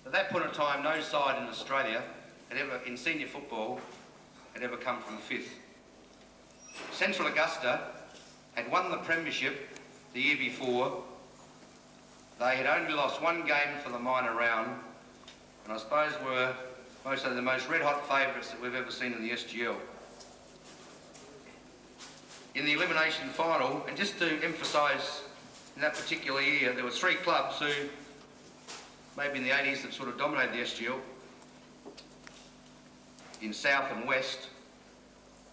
At that point of time, no side in Australia had ever, in senior football, had ever come from fifth. Central Augusta had won the premiership the year before. They had only lost one game for the minor round, and I suppose were mostly the most red-hot favourites that we've ever seen in the SGL. In the elimination final, and just to emphasise, in that particular year, there were three clubs who, maybe in the 80s, that sort of dominated the SGL, in South and West,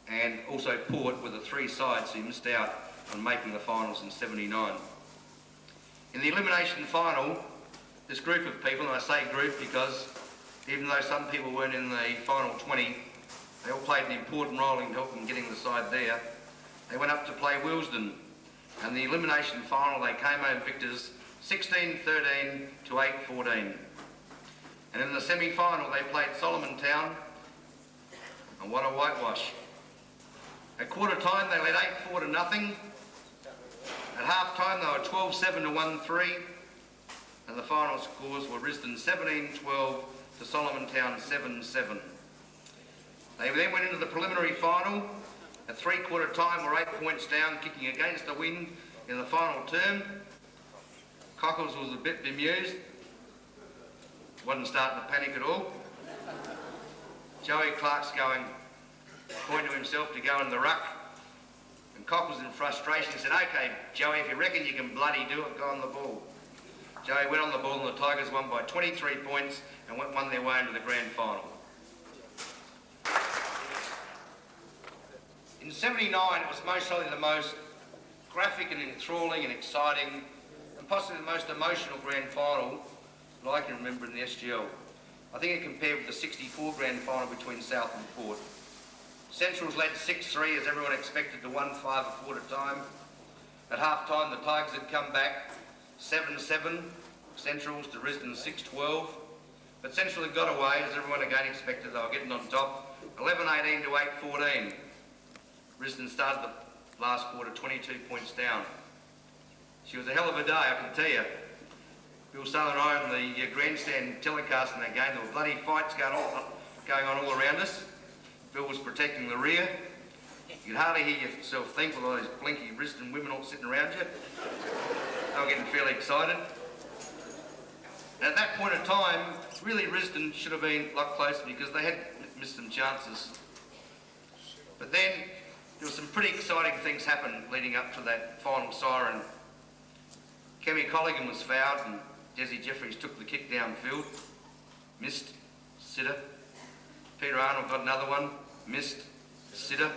and also Port were the three sides who missed out on making the finals in '79. In the elimination final, this group of people, and I say group because even though some people weren't in the final 20, they all played an important role in helping getting the side there. They went up to play Willesden, and the elimination final they came home victors 16-13 to 8-14. And in the semi-final they played Solomon Town, and what a whitewash. At quarter time they led 8-4 to nothing. At half time they were 12-7 to 1-3, and the final scores were Risdon 17-12 to Solomon Town 7-7. They then went into the preliminary final. At three-quarter time, we're 8 points down, kicking against the wind in the final term. Cockles was a bit bemused. Wasn't starting to panic at all. Joey Clark's going, pointing to himself to go in the ruck. And Cockles in frustration said, "Okay, Joey, if you reckon you can bloody do it, go on the ball." Joey went on the ball and the Tigers won by 23 points and won their way into the grand final. In '79, it was most probably the most graphic and enthralling and exciting and possibly the most emotional grand final that I can remember in the SGL. I think it compared with the '64 grand final between South and Port. Centrals led 6-3 as everyone expected to 1-5 at quarter time. At half time, the Tigers had come back 7-7, Centrals to Risdon 6-12. But Central had got away as everyone again expected. They were getting on top. 11-18 to 8-14. Risdon started the last quarter 22 points down. She was a hell of a day, I can tell you. Bill Sutherland and I on the grandstand telecasting that game. There were bloody fights going on all around us. Bill was protecting the rear. You could hardly hear yourself think with all those blinky Risdon women all sitting around you. They were getting fairly excited. And at that point in time, really Risdon should have been a lot closer because they had missed some chances. But then there were some pretty exciting things happen leading up to that final siren. Kemi Colligan was fouled and Desi Jeffries took the kick downfield. Missed. Sitter. Peter Arnold got another one. Missed. Sitter.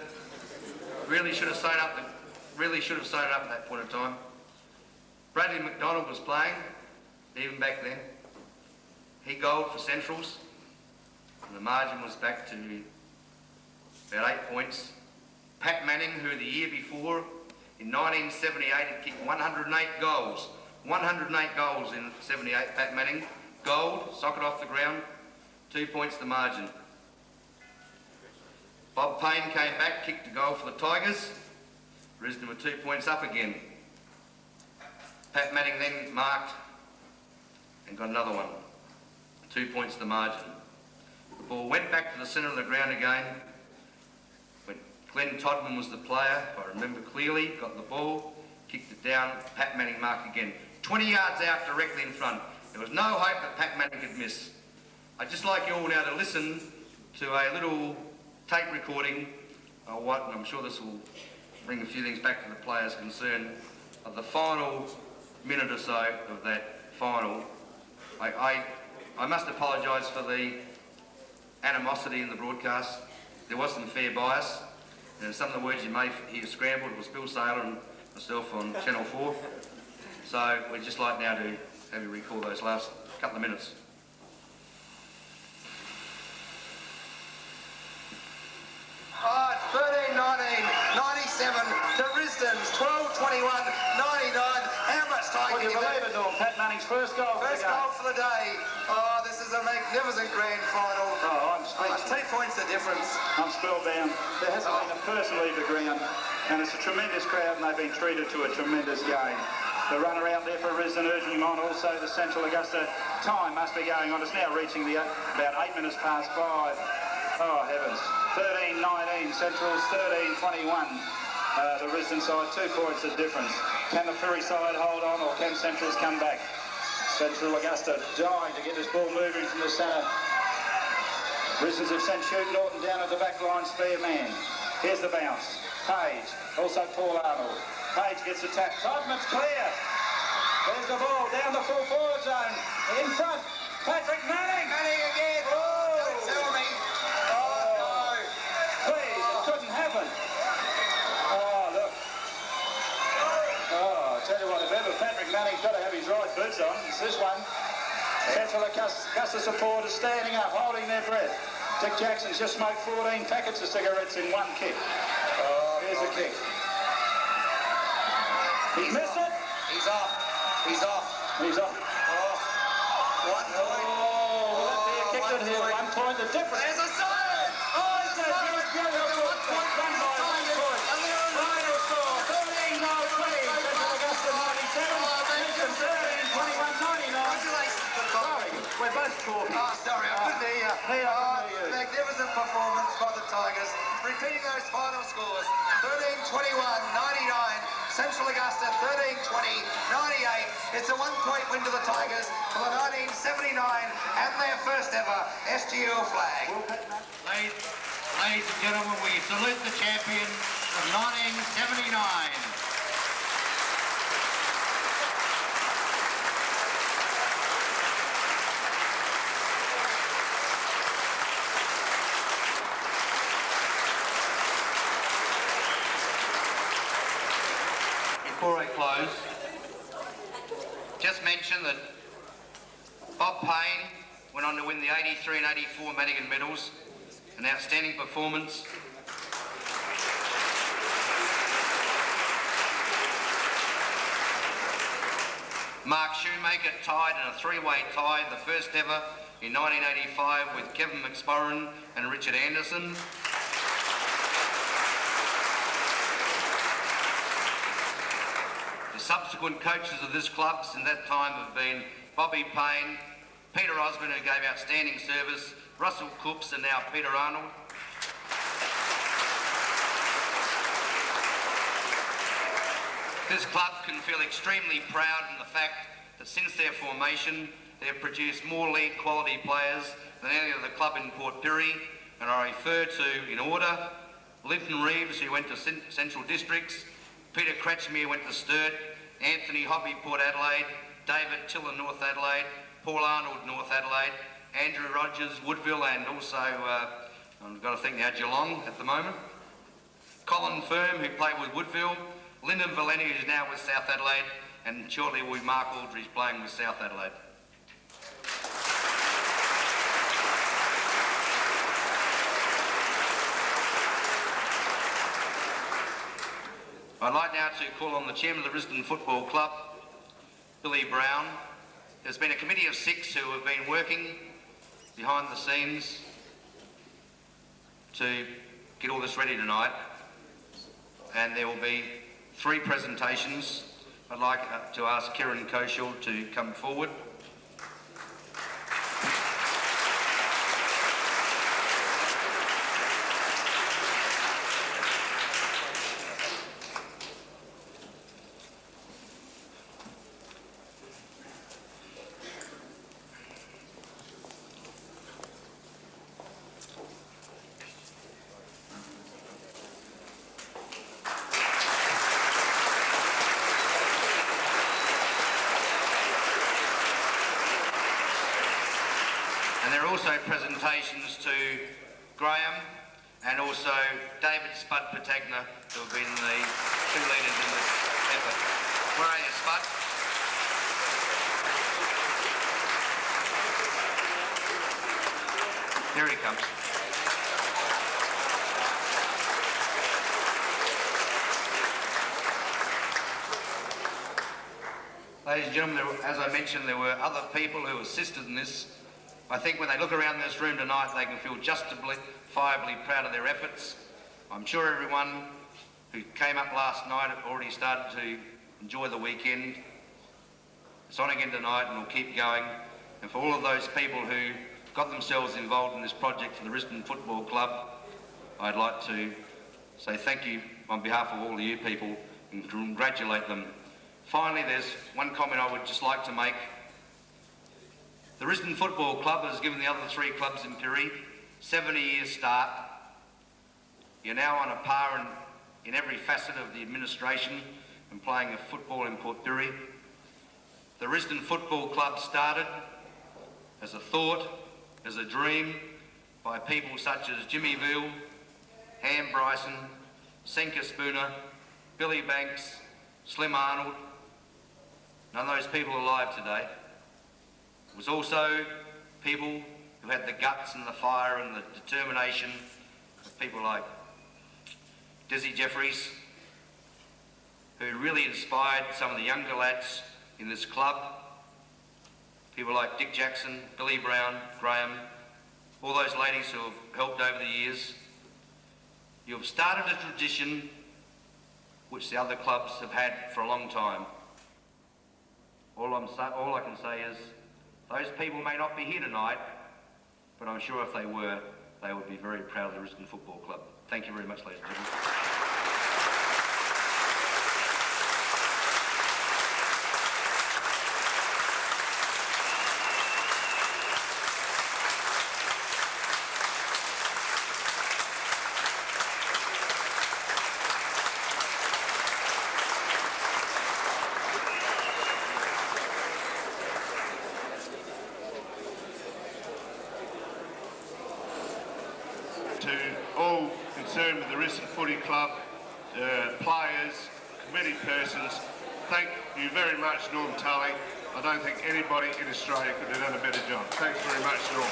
Really should have stayed up at that point in time. Bradley McDonald was playing, even back then. He goaled for Centrals. And the margin was back to about 8 points. Pat Manning, who the year before, in 1978, had kicked 108 goals. 108 goals in 78, Pat Manning. Gold, socket off the ground, 2 points the margin. Bob Payne came back, kicked a goal for the Tigers. Risdon were 2 points up again. Pat Manning then marked and got another one. 2 points the margin. The ball went back to the centre of the ground again. When Glenn Todman was the player, if I remember clearly, got the ball, kicked it down, Pat Manning marked again. 20 yards out directly in front. There was no hope that Pat Manning could miss. I'd just like you all now to listen to a little tape recording of what, and I'm sure this will bring a few things back to the players concerned, of the final minute or so of that final. I must apologise for the animosity in the broadcast. There was some fair bias, and some of the words you may hear scrambled was Bill Saylor and myself on Channel 4. So we'd just like now to have you recall those last couple of minutes. Oh, 13-19, 97 to Risdon's 12-21, 99. How much time Would you believe it, Norm? Pat Manning's first goal for the game. First goal for the day. Oh, this is a magnificent grand final. Oh, I'm speechless. 2 points the difference. I'm spellbound. There hasn't been a person leave the ground, and it's a tremendous crowd, and they've been treated to a tremendous game. The run around there for Risdon urging him on. Also, the Central Augusta time must be going on. It's now reaching the about 8 minutes past 5. Oh, heavens. 13-19, Central's 13-21. The Risdon side, 2 points of difference. Can the Perry side hold on, or can Central's come back? Central Augusta dying to get this ball moving from the centre. Risdon's have sent Shoot Norton down at the back line, spare man. Here's the bounce. Page, also Paul Arnold. Page gets the tap. Todman's clear. There's the ball down the full forward zone. In front, Patrick Manning. Manning again. Oh. Don't tell me. Oh, Please, it couldn't happen. Oh, look. Oh, I tell you what, if ever Patrick Manning's got to have his right boots on, it's this one. Central Augusta supporters standing up, holding their breath. Dick Jackson's just smoked 14 packets of cigarettes in one kick. Here's the kick. He missed it. He's off. He's off. He's off. Oh, 1 point. Oh, well, he kicked it here. 1 point. The difference. There's a siren. Oh, it's a siren. Beautiful. 1 point. Run by 1 point. Final score. 13-20. Central Augusta 97. 13-21-99. Sorry, we're both talking. Oh, sorry, I couldn't hear you. Hey, I couldn't hear you. Magnificent performance by the Tigers. Repeating those final scores. 13-21, 99. Central Augusta 13-20, 98. It's a 1 point win to the Tigers for the 1979 and their first ever SGL flag. Ladies and gentlemen, we salute the champion of 1979. Before I close, just mention that Bob Payne went on to win the 83 and 84 Madigan medals, an outstanding performance. Mark Shoemaker tied in a 3-way tie, the first ever in 1985 with Kevin McSporran and Richard Anderson. The subsequent coaches of this club since that time have been Bobby Payne, Peter Osborne, who gave outstanding service, Russell Cooks, and now Peter Arnold. This club can feel extremely proud in the fact that since their formation, they have produced more league quality players than any other club in Port Pirie, and I refer to, in order, Linton Reeves, who went to Central Districts, Peter Cratchmere went to Sturt, Anthony Hobby, Port Adelaide, David Tiller, North Adelaide, Paul Arnold, North Adelaide, Andrew Rogers, Woodville, and also, I've got to think now, Geelong at the moment. Colin Firm, who played with Woodville, Lyndon Valeni, who's now with South Adelaide, and shortly will be Mark Aldridge playing with South Adelaide. I'd like now to call on the chairman of the Risdon Football Club, Billy Brown. There's been a committee of 6 who have been working behind the scenes to get all this ready tonight, and there will be 3 presentations. I'd like to ask Kieran Koshal to come forward. Also presentations to Graham and also David Spud Patagna, who have been the 2 leaders in this effort. Where are you, Spud? Here he comes. Ladies and gentlemen, as I mentioned, there were other people who assisted in this. I think when they look around this room tonight, they can feel justifiably proud of their efforts. I'm sure everyone who came up last night have already started to enjoy the weekend. It's on again tonight and we'll keep going. And for all of those people who got themselves involved in this project for the Risdon Football Club, I'd like to say thank you on behalf of all of you people and congratulate them. Finally, there's one comment I would just like to make. The Risdon Football Club has given the other 3 clubs in Pirie 70-year start. You're now on a par in every facet of the administration and playing of football in Port Pirie. The Risdon Football Club started as a thought, as a dream, by people such as Jimmy Veal, Ham Bryson, Senka Spooner, Billy Banks, Slim Arnold. None of those people are alive today. It was also people who had the guts and the fire and the determination of people like Desi Jeffries, who really inspired some of the younger lads in this club. People like Dick Jackson, Billy Brown, Graham, all those ladies who have helped over the years. You have started a tradition which the other clubs have had for a long time. All I can say is, those people may not be here tonight, but I'm sure if they were, they would be very proud of the Risdon Football Club. Thank you very much, ladies and gentlemen. To all concerned with the Risdon Footy Club, players, committee persons, thank you very much, Norm Tully. I don't think anybody in Australia could have done a better job. Thanks very much, Norm.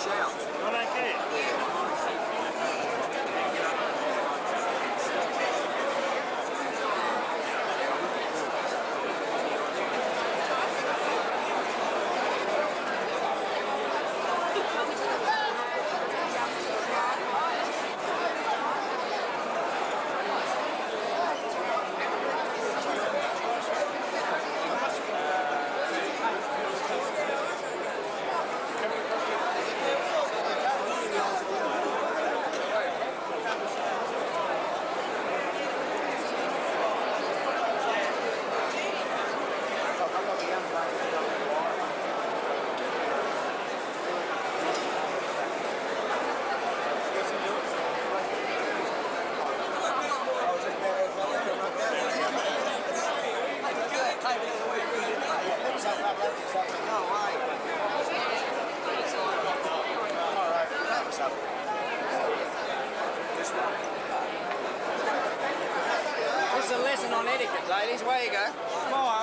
shout. I don't care. This is a lesson on etiquette, ladies. Away you go. Come on.